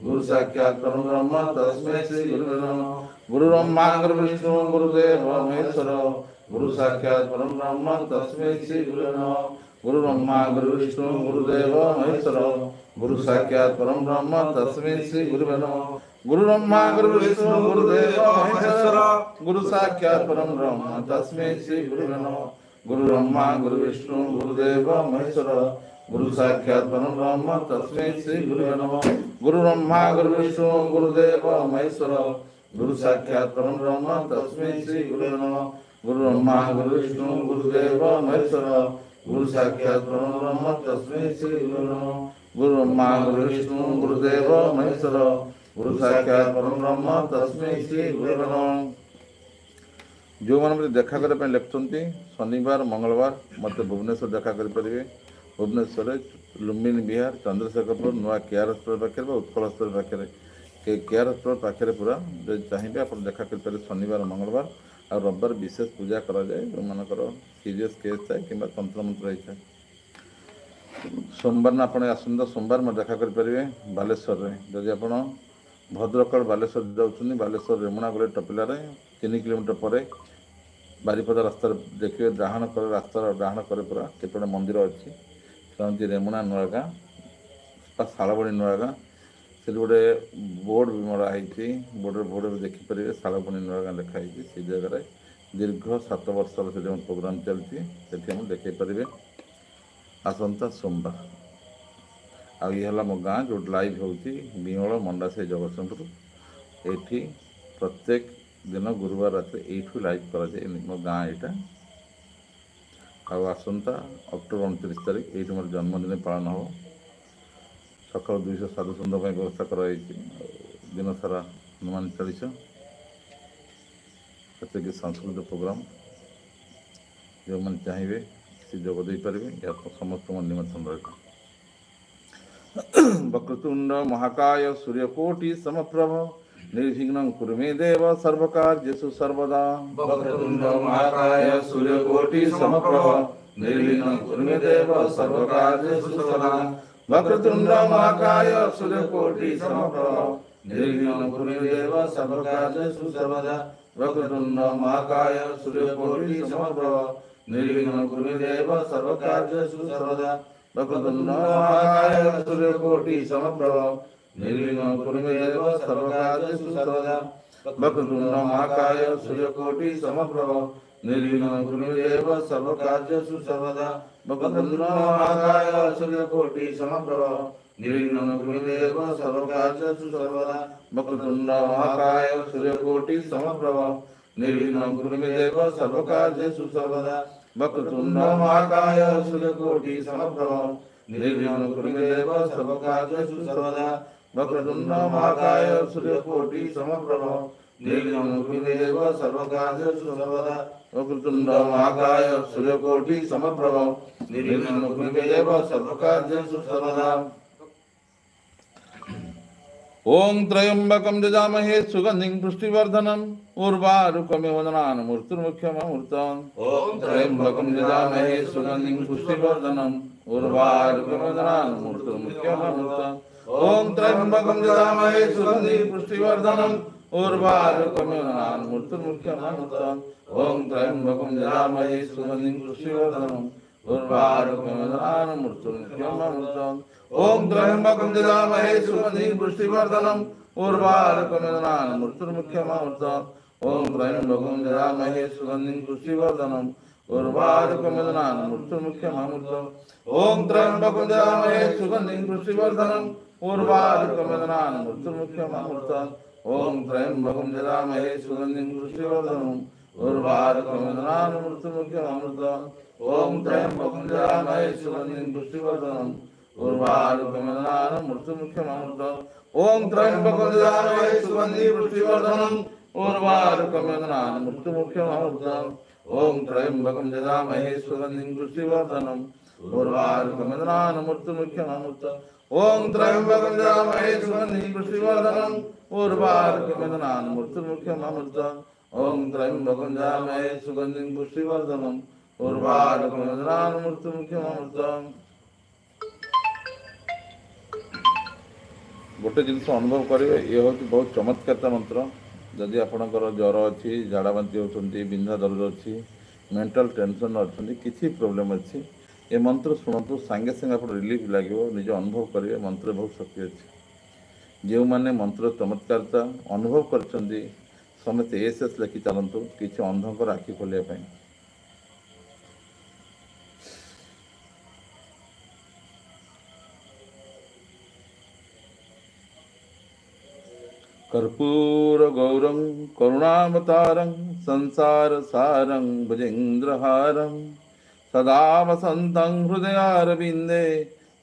गुरु साक्षात् परब्रह्म तस्मै श्री गुरुवे नमः। गुरु ब्रह्मा गुरु विष्णु गुरुदेव महेश्वर गुरु साक्षात् परब्रह्म तस्मै श्री गुरुवे नमः। गुरु ब्रह्मा गुरु विष्णु गुरुदेव महेश्वर गुरु साक्षात् परब्रह्म तस्मै श्री गुरुवे नमः। गुरु ब्रह्मा गुरु विष्णु गुरुदेव महेश्वर गुरु साक्षात् परब्रह्म तस्मै श्री गुरुवे नमः। गुरु ब्रह्मा गुरु विष्णु गुरुदेव महेश्वर गुरु साक्षात् परब्रह्म तस्मै श्री गुरुवे नमः। गुरु ब्रह्मा गुरु विष्णु गुरुदेव महेश्वर गुरु साक्षात् परब्रह्म तस्मै श्री गुरुवे नमः। गुरु ब्रह्मा गुरु विष्णु गुरुदेव महेश्वर गुरु साक्षात् परब्रह्म तस्मै श्री गुरुवे नमः। गुरु ब्रह्मा गुरु विष्णु गुरुदेव महेश्वर गुरु साक्षात् परब्रह्म तस्मै श्री गुरुवे नमः। जो मैंने देखा करने लिखुंट शनिवार मंगलवार मत भुवनेश्वर देखा करें। भुवनेश्वर लुम्बिनी विहार चंद्रशेखरपुर नुआ केआर हस्पिटाल पाखे उत्कल हस्पिटाल पाखे केआर हस्पिटाल पाखे पूरा जो चाहिए आप देखा करें शनिवार मंगलवार आ रविवार विशेष पूजा कराए जो मानकर सीरीयस केस थाए कि तंत्र मंत्र होता है। सोमवार ना आप आसंता सोमवार मैं देखा करें बालेश्वर में जदि आप भद्रक बालेश्वर जाऊँ बालेश्वर रेमुणा गले टपिलार 3 किलोमीटर पर बारिपदा रास्ता देखिए डाहाण कर रास्ता डाहाण कर पूरा केतोटे मंदिर अच्छी कहते रेमुणा नुआ गाँ शालबणी नुआ गाँ से गोटे बोर्ड भी मराई बोर्ड भी देखिपारे शालबणी नुआ गाँ लिखाई से जगह दीर्घ 7 वर्ष से प्रोग्राम चलती देखे पारे आसंता सोमवार आई मो गाँ जो लाइव होती बिंगल मंडासे जगतसिंहपुर ये प्रत्येक दिन गुरुवार रात यू लाइव कराए मो गाँ यहाँ आसंता अक्टोबर 29 तारीख ये मोर जन्मदिन पालन हो सका 200 साधु सन्त व्यवस्था कराई दिन सारा हनुमान चालीसा प्रत्येक सांस्कृतिक प्रोग्राम जो मैंने चाहिए से जोगदे पारे या समस्त निमंत्रण रहा। वक्रतुंड महाकाय सूर्यकोटि समप्रभ निर्विघ्नं कुरु मे देव सर्वकार्येषु सर्वदा। वक्रतुंड महाकाय सूर्यकोटि समप्रभ निर्विघ्नं कुरु मे देव सर्वकार्येषु सर्वदा। वक्रतुंड महाकाय सूर्यकोटि समप्रभ निर्विघ्नं कुरु मे देव सर्वकार्येषु सर्वदा। वक्रतुंड महाकाय सूर्यकोटि समप्रभ निर्विघ्नं कुरु मे देव सर्वकार्येषु सर्वदा। वक्रतुंड महाकाय सूर्यकोटि समप्रभ निर्विघ्नं कुरु मे देव सर्वकार्येषु सर्वदा। वक्रतुंड महाकाय सूर्यकोटि समप्रभ निर्विघ्नं कुरु मे देव सर्वकार्येषु सर्वदा। वक्रतुंड महाकाय सूर्यकोटि समप्रभ निर्विघ्नं कुरु मे देव सर्वकार्येषु सर्वदा। वक्रतुंड महाकाय सूर्यकोटि समप्रभ निर्विघ्नं कुरु मे देव सर्वकार्येषु सर्वदा। वक्रतुंड महाकाय सूर्यकोटि समप्रभ निर्विघ्नं कुरु मे देव सर्वकार्येषु सर्वदा। वक्रतुंड महाकाय सूर्यकोटि समप्रभ निर्विघ्नं कुरु मे देव सर्वकार्येषु सर्वदा। वक्रतुंड महाकाय सूर्यकोटि समप्रभ निर्विघ्नं कुरु मे देव सर्वकार्येषु सर्वदा। ओं त्र्यंबकं यजामहे सुगंधिं पुष्टिवर्धनम् उर्वारुकमिव वदनान् मृत्युर्मुख्यममृतम्। ओं त्र्यंबकं यजामहे सुगंधिं पुष्टिवर्धनम् उर्वारुकमिव वदनान् मृत्युर्मुख्यममृतम्। ओं त्र्यंबकं यजामहे सुगंधिं पुष्टिवर्धनम् उर्वारुकमिव वदनान् मृत्युर्मुख्यममृतम्। ओं त्र्यंबकं यजामहे सुगंधिं पुष्टिवर्धनम् उर्वारुकमिव वदनान् मृत्युर्मुख्यममृतम्। ओं त्र्यंबकं यजामहे सुगंधिं पुष्टिवर्धनम् उर्वारुकमिव वदनान् मृत्युर्मुख्यममृतम्। ओं त्र्यंबकं यजामहे सुगंधिं पुष्टिवर्धनम् उर्वारुकमिव वदनान् मृत्युर्मुख्यममृतम्। ओं त्र्यंबकं यजामहे सुगंधिं पुष्टिवर्धनम् उर्वारुकमिव वदनान् मृत्युर्मुख्यममृतम्। ओं त्र्यंबकं यजामहे सुगंधिं पुष्टिवर्धनम् उर्वारुकमिव वदनान् मृत्युर्मुख्यममृतम्। ओं त्र्यंबकं यजामहे सुगंधिं पुष्टिवर्धनम् उर्वारुकमिव वदनान् मृत्युर्मुख्यममृतम्। ओं त्र्यंबकं यजामहे सुगंधिं पुष्टिवर्धनम् उर्वारुकमिव वदनान् मृत्युर्मुख्यममृतम्। ओं त्र्यंबकं यजामहे सुगंधिं पुष्टिवर्धनम् उर्वारुकमिव वदनान् मृत्युर्मुख्यममृतम्। ओं त्र्यंबकं यजामहे सुगंधिं पुष्टिवर्धनम् उर्वारुकमिव वदनान् मृत्युर्मुख्यममृतम्। ओं त्र्यंबकं यजामहे सुगंधिं पुष्टिवर्धनम् उर्वारुकमिव वदनान् मृत्युर्मुख्यममृतम्। गोटे जिन अनुभव करेंगे ये हूँ बहुत चमत्कार मंत्र। जदि आपणकर ज्वर अच्छी झाड़ा बांती होती बिंधा दर्द अच्छी मेंटल टेंशन अच्छी किसी प्रोब्लेम अच्छी ये मंत्र शुणु सांगे सांगे आप रिलीफ लगे निज अनुभव करेंगे मंत्र बहुत शक्ति अच्छी। जो मैंने मंत्र चमत्कारता अनुभव कर समस्ते एस लिखि चलतु किसी अंधकर आखि खोलिया कर्पूर गौरं करुणावतारं संसार सारं भुजेन्द्रहारं सदा वसन्तं हृदयारविन्दे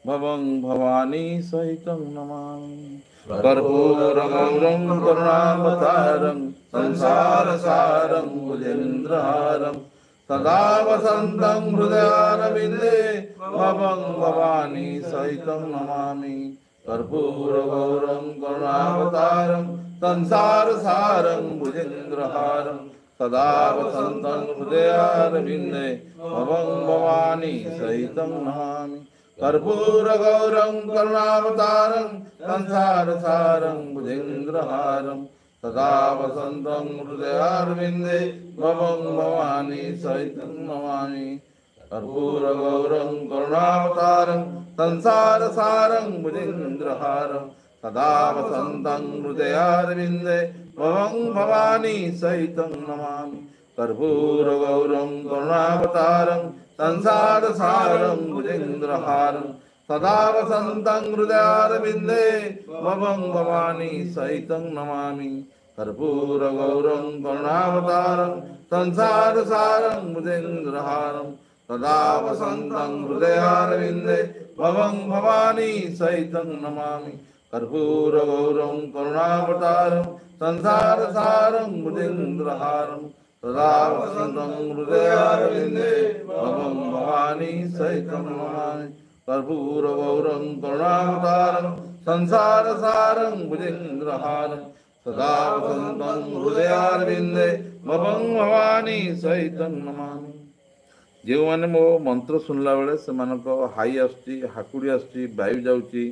भवं भवानी सहितं नमामि। कर्पूर गौरं करुणावतारं संसार सारं भुजेन्द्रहारं सदा वसन्तं हृदयारविन्दे भवं भवानी सहितं नमामि। कर्पूर गौरं करुणावतारं संसार सारं भुजेन्द्रहारं सदा वसन्तं हृदयारविन्दे भवं भवानी सहितं नमामि। कर्पूर गौरं करुणावतारं संसार सारं भुजेन्द्रहारं सदा वसन्तं हृदयारविन्दे भवं भवानी सहितं नमामि। कर्पूर गौरं करुणावतारं संसार सारं भुजेन्द्रहारं सदा वसन्तं हृदयारविन्दे भवं भवानी सहितं नमामि। कर्पूर गौरं करुणावतारं संसार सारं भुजेन्द्रहारं सदा वसन्तं हृदयारविन्दे भवं भवानी सहितं नमामि। कर्पूर गौरं करुणावतारं संसार सारं भुजेन्द्रहारं सदा वसन्तं हृदयारविन्दे भवं भवानी सहितं नमामि। कर्पूर गौरं करुणावतारं संसार सारं भुजेन्द्रहारं सदा वसन्तं हृदयारविन्दे भवं भवानी सहितं नमामि। कर्पूर गौरं करुणावतारं संसार सारं भुजेन्द्रहारं सदा वसन्तं हृदयारविन्दे भवं भवानी सहितं नमामि। जो मैंने मो मंत्र शुणला बेले से हाई आकुड़ी आयु जाऊँगी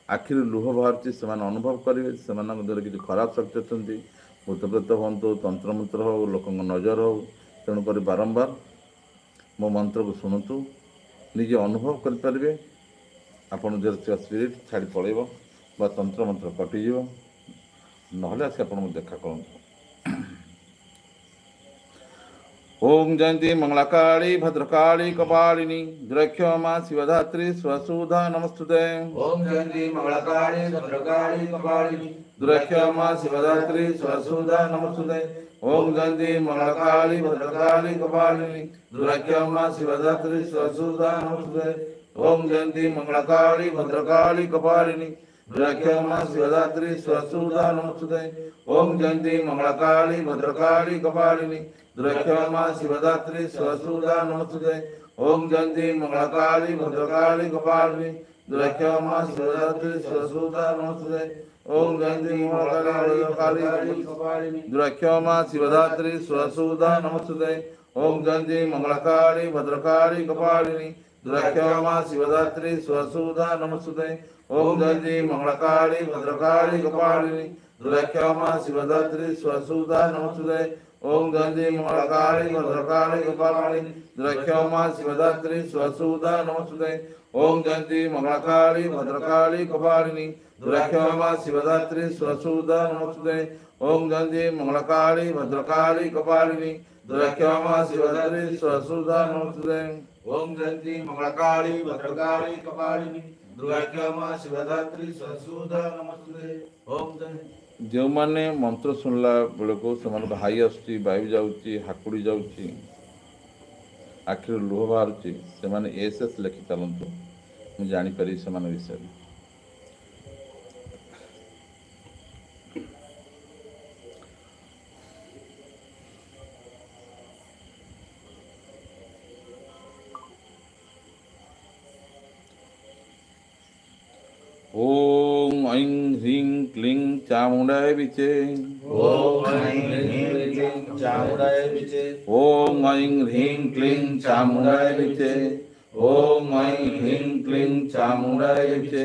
आखिर लुह बाहर से अनुभव करेंगे से किसी खराब शक्ति अच्छी भूतप्रेत हूँ तंत्रमंत्र हो लोक नजर हो तेणुक बारंबार मो मंत्र को शुणुतु निजे अनुभव करें आपन देर स्पिरिट छाड़ी पलैब बा तंत्रमंत्र कटिज ना आस देखा करूँ। ओम जयंती मंगलाकाली भद्रकाली कपालिनी दुरक्षमा शिवधात्री स्वसुधा नमस्तुते। ओम जयंती मंगलाकाली भद्रकाली कपालिनी दुरक्षमा शिवधात्री स्वसुधा नमस्तुते। ओम जयंती मंगलाकाली भद्रकाली कपालिनी दुरक्षमा शिवधात्री स्वसुधा नमस्तुते। ओम जयंती मंगलाकाली भद्रकाली कपालिनी दुरक्षमा शिवधात्री स्वसुधा नमस्तुते। ओम जयंती मंगलाकाली भद्रकाली कपालिनी दुरक्षमा शिवधात्री स्वसुधा नमस्तुते। ओम जयंती मंगलाकाली भद्रकाली कपालिनी दुरक्षमा शिवधात्री स्वसुधा नमस्तुते। ओम जयंती मंगलाकाली कपालिनी दुरक्षमा शिवधात्री स्वसुधा नमस्तुते। ओम जयंती मंगलाकाली भद्रकाली कपालिनी दुरक्षमा शिवधात्री स्वसुधा नमस्तुते। ओम जयंती मंगलाकाली भद्रकाली कपालिनी दुरक्षमा शिवधात्री स्वसुधा नमस्तुते। ओम जयंती मंगलाकाली भद्रकाली कपालिनी दुरक्षमा शिवधात्री स्वसुधा नमस्तुते। ओम जयंती मंगलाकाली भद्रकाली कपालिनी दुरक्षमा शिवधात्री स्वसुधा नमस्तुते। ओम जयंती मंगलाकाली भद्रकाली कपालिनी दुरक्षमा शिवधात्री स्वसुधा नमस्तुते। ओम जयंती मंगलाकाली भद्रकाली कपालिनी दुर्गाक्षमा शिवधात्री स्वसुधा नमस्तुते। ओम जयंती जो मैंने मंत्र शुणला बेलू से हाई आयु जाऊँगी हाकुड़ी जाऊँगी आखिर लुह बाहर से एस लिखि चलतु मुझे जानीपरि से विषय। ओम ऐं ह्रीं क्लीं चामुण्डाय विचे। ओम ऐं ह्रीं क्लीं चामुण्डाय विचे। ओम ऐं ह्रीं क्लीं चामुण्डाय विचे। ओम ऐं ह्रीं क्लीं चामुण्डाय विचे।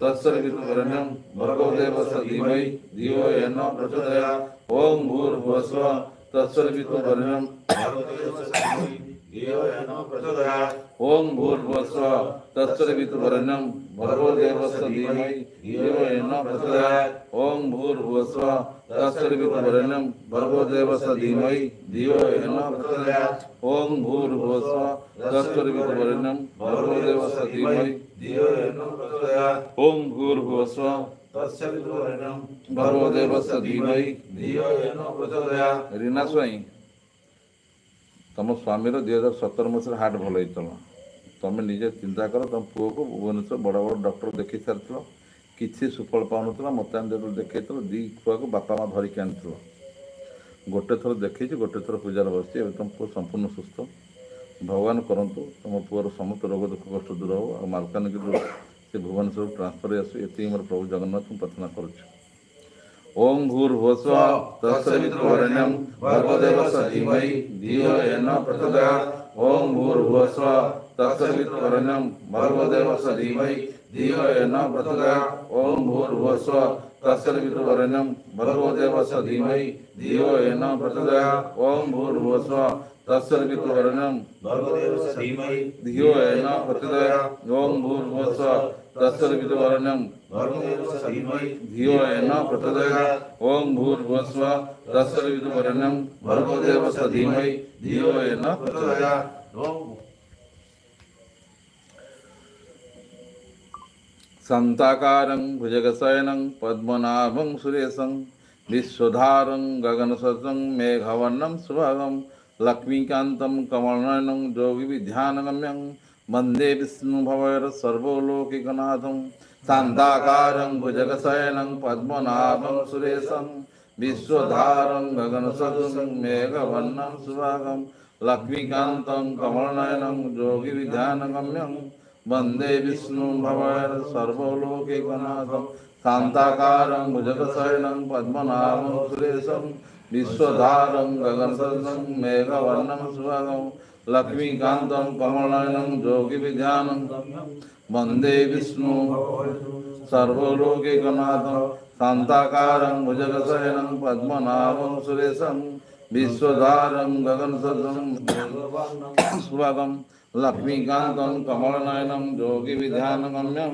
तत्सवितुर्वरेण्यं भर्गो देवस्य धीमहि धियो यो न प्रचोदयात् ओम भूर्भुवस्सुः तत्सवितुर्वरेण्यं ओम भूर्भुवस्सुः तत्सवितुर्वरेण्यं भर्गो देवस्य धीमहि धियो यो न प्रचोदयात् ओम भूर्भुवस्सुः तत्सवितुर्वरेण्यं भर्गो देवस्य धीमहि धियो यो न प्रचोदयात् ओम भूर्भुवस्सुः तत्सवितुर्वरेण्यं भर्गो देवस्य धीमहि धियो यो न प्रचोदयात् ओम भूर्भुवस्सुः तत्सवितुर्वरेण्यं भर्गो देवस्य धीमहि धियो यो न प्रचोदयात् रीना स्वाई तुम स्वामी 2017 मसीह हार्ट भल होता तुम निजे चिंता कर तुम पुओ को भुवनेश्वर बड़ बड़ डॉक्टर देखी सारी किसी सुफल पाऊन मत जो देखे दी छुआ को बापा माँ धरिकी आनी गोटे थर देखी गोटे थर पूजार बस तुम पुओ संपूर्ण सुस्थ भगवान करंतु तुम पुअर समस्त रोग दुख कष्ट दूर हो और मालकानगिरी से भुवनेश्वर ट्रांसफर आसू ये मोर प्रभु जगन्नाथ प्रार्थना करुच्छे ओम भूर्भुवस्सुः तत्सवितुर्वरेण्यं भर्गो देवस्य धीमहि धियो यो न प्रचोदयात् ओम भूर्भुवस्सुः तत्सवितुर्वरेण्यं भर्गो देवस्य धीमहि धियो यो न प्रचोदयात् ओम भूर्भुवस्सुः तत्सवितुर्वरेण्यं भर्गो देवस्य धीमहि धियो यो न प्रचोदयात् ओम भूर्भुवस्सुः तत्सवितुर्वरेण्यं भर्गो देवस्य धीमहि धियो यो न प्रचोदयात् ओम भूर्भुवस्सुः तत्सवितुर्वरेण्यं भर्गो देवस्य धीमहि धियो यो न प्रचोदयात् ओम भूर्भुवस्सुः तत्सवितुर्वरेण्यं भर्गो देवस्य धीमहि धियो यो न प्रचोदयात् शान्ताकारं भुजगशयनं पद्मनाभं सुरेशं विश्वधारं गगनसदृशं मेघवर्णं सुभगं लक्ष्मीकान्तं कमलनयनं योगिविध्यानगम्यं वन्दे विष्णुभवैर्सर्वलोकैकनाथं शान्ताकारं भुजगशयनं पद्मनाभं सुरेशं विश्वधारं गगनसदृशं मेघवर्णं सुभगं लक्ष्मीकान्तं कमलनयनं योगिविध्यानगम्यं वन्दे विष्णुभवैर्सर्वलोकैकनाथं शान्ताकारं भुजगशयनं पद्मनाभं सुरेशं विश्वधारं गगनसदृशं मेघवर्णं सुभगं लक्ष्मीकान्तं कमलनयनं योगिविध्यानगम्यं वन्दे विष्णु सर्वलोकैकनाथं शान्ताकारं भुजगशयनं पद्मनाभं सुरेशं विश्वधारं गगनसदृशं सुभगं लक्ष्मीकान्तं कमलनयनं योगिविध्यानगम्यं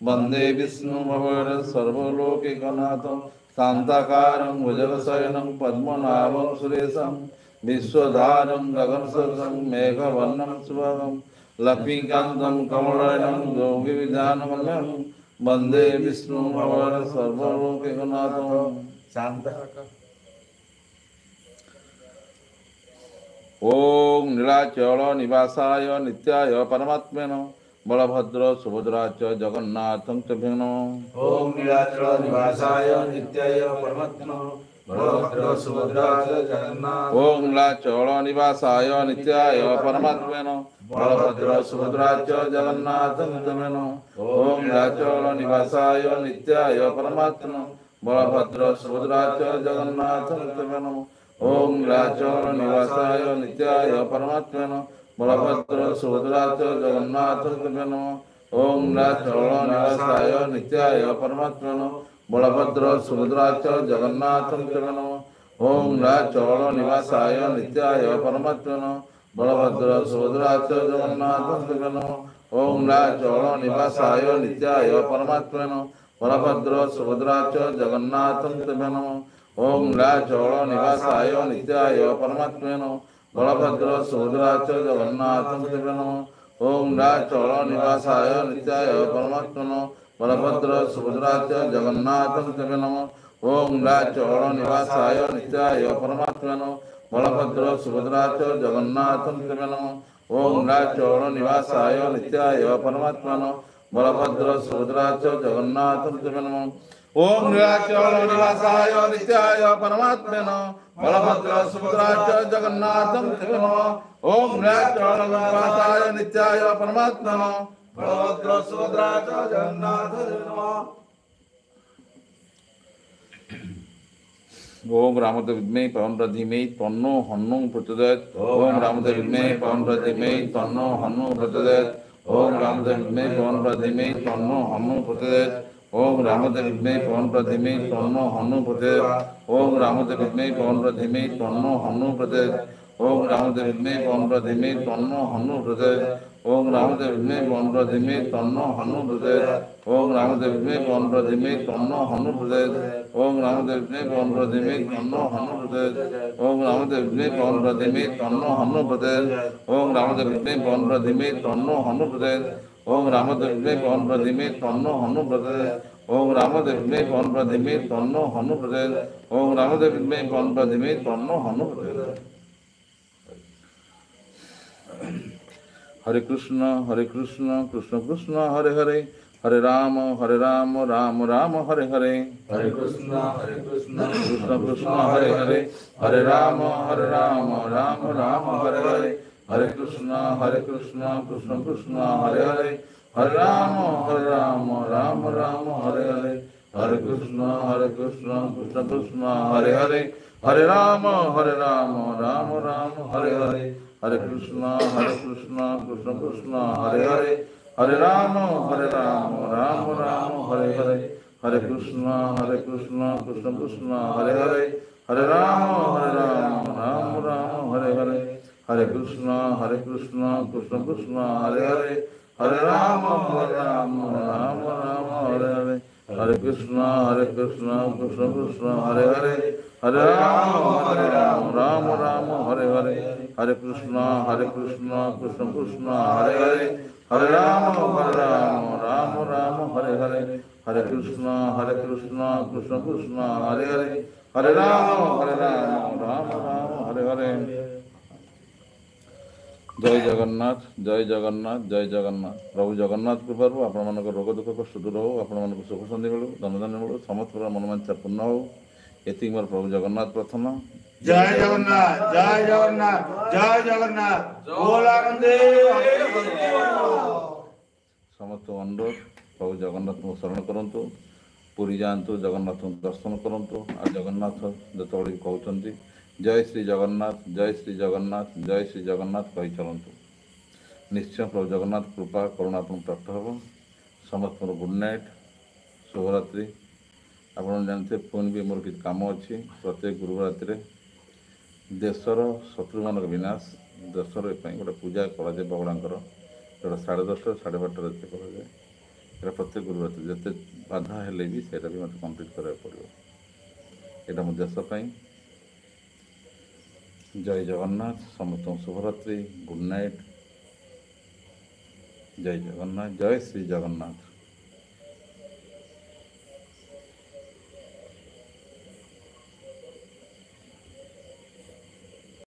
वन्दे विष्णुभवैर्सर्वलोकैकनाथं शान्ताकारं भुजगशयनं पद्मनाभं सुरेशं विश्वधारं गगनसदृशं मेघवर्णं सुभगं लक्ष्मीकान्तं कमलनयनं योगिविध्यानगम्यं वन्दे विष्णुभवैर्सर्वलोकैकनाथं शान्ताकारं ओम नीलाचल निवासाय नित्याय परमात्मने बलभद्र सुभद्रा च जगन्नाथं च भेनो ओम नीलाचल निवासाय नित्याय परमात्मने बलभद्र सुभद्रा च जगन्नाथ ओम नीलाचल निवासाय नित्याय परमात्मने बलभद्र सुभद्रा च जगन्नाथं च भेनो ओम नीलाचल निवासाय नित्याय परमात्मने बलभद्र सुभद्रा च जगन्नाथं च भेनो ओम नीलाचल निवासाय नित्याय परमात्मने बलभद्र सुभद्रा च जगन्नाथं च भेनो ओम नीलाचल निवासाय नित्याय परमात्मने बलभद्र सुभद्रा च जगन्नाथं च भेनो ओम नीलाचल निवासाय नित्याय परमात्मने बलभद्र सुभद्रा च जगन्नाथं च भेनो ओम नीलाचल निवासाय नित्याय परमात्मने बलभद्र सुभद्रा च जगन्नाथं च भेनो ओम नीलाचल निवासाय नित्याय परमात्मने बलभद्र सुभद्रा च जगन्नाथं च भेनो ओम नीलाचल निवासाय नित्याय परमात्मने बलभद्र सुभद्रा च जगन्नाथं च भेनो ओम नीलाचल निवासाय नित्याय परमात्मने बलभद्र सुभद्रा च जगन्नाथं च भेनो ओम नीलाचल निवासाय नित्याय परमात्मने बलभद्र सुभद्रा च जगन्नाथं च भेनो ओम नीलाचल निवासाय नित्याय परमात्मने बलभद्र सुभद्रा च जगन्नाथं च भेनो ओम नीलाचल निवासाय नित्याय परमात्मने बलभद्र सुभद्रा च जगन्नाथ ओम रामदेव विद्महे पवनपुत्र धीमहि तन्नो हनुः प्रचोदयात् ओम रामदेव विद्महे पवनपुत्र धीमहि तन्नो हनुः प्रचोदयात् ओम रामदेव विद्महे पवन धीमहि तन्नो हनुः प्रचोदयात्। ओम रामदेव विद्महे पवन धीमहि तन्नो हनुः प्रचोदयात्। ओम रामदेव विद्महे पवन धीमहि तन्नो हनुः प्रचोदयात्। ओम रामदेव विद्महे पवन धीमहि तन्नो हनुः प्रचोदयात्। ओम रामदेव विद्महे पवन धीमहि तन्नो हनुः प्रचोदयात्। ओम रामदेव विद्महे पवन धीमहि तन्नो हनुः प्रचोदयात्। ओम रामदेव विद्महे पवन धीमहि तन्नो हनुः प्रचोदयात्। ओम रामदेव विद्महे पवन धीमहि तन्नो हनुः प्रचोदयात्। ओम रामदेव विद्महे पवन धीमहि तन्नो हनुः प्रचोदयात्। ओम रामदेव विद्महे पवन धीमहि तन्नो हनुः प्रचोदयात्। ओम रामदेव विद्महे पवन धीमहि तन्नो हनुः प्रचोदयात्। ओम रामदेव विद्महे पवन धीमहि तन्नो हनुः प्रचोदयात्। हरे कृष्ण कृष्ण कृष्ण हरे हरे, हरे राम राम राम हरे हरे। हरे कृष्ण कृष्ण कृष्ण हरे हरे, हरे राम राम राम हरे हरे। हरे कृष्ण कृष्ण कृष्ण हरे हरे, हरे राम राम हरे हरे। हरे कृष्ण कृष्ण कृष्ण हरे हरे, हरे राम राम हरे हरे। हरे कृष्ण कृष्ण कृष्ण हरे हरे, हरे राम राम हरे हरे। हरे कृष्ण कृष्ण कृष्ण हरे हरे, हरे राम राम हरे हरे। हरे कृष्ण कृष्ण कृष्ण हरे हरे, हरे राम राम हरे हरे। हरे कृष्ण कृष्ण कृष्ण हरे हरे, हरे राम हरे हरे। हरे कृष्ण कृष्ण कृष्ण हरे हरे, हरे राम हरे हरे। हरे कृष्ण कृष्ण कृष्ण हरे हरे, हरे राम हरे हरे। जय जगन्नाथ जय जगन्नाथ जय जगन्नाथ। प्रभु जगन्नाथ कृपारू आपण रोग दुख कष्ट दूर हो, आपण सुख शांति मिलू, धनधान्य मिलू, समस्त प्रकार मनोवांछा पूर्ण हो। एति मोर प्रभु जगन्नाथ प्रार्थना। जय जगन्नाथ जय जगन्नाथ जय जगन्नाथ। बोल आनंदे समस्त अनुरोध प्रभु जगन्नाथ को शरण करंतु, पुरी जातु, जगन्नाथ को दर्शन करंतु। आ जगन्नाथ जो कहते जय श्री जगन्नाथ जय श्री जगन्नाथ जय श्री जगन्नाथ कही चलतु। निश्चय प्रभु जगन्नाथ कृपा करुणा आपको प्राप्त हो। समस्त गुड नाइट, शुभरात्रि। आप जानते पुणी भी मोर किसी कम अच्छी प्रत्येक गुरुवार राति देशर शत्रु मान विनाश, देशर गोटे पूजा कराए बगड़ाकर जोटा 10:30 12:30 कराए। प्रत्येक गुरुवार जिते बाधा हेले भी सेटा भी मत कंप्लीट करा पड़ो। यहाँ मो देशपाई। जय जगन्नाथ, समस्त शुभरात्रि, गुड नाइट। जय जगन्नाथ, जय श्री जगन्नाथ।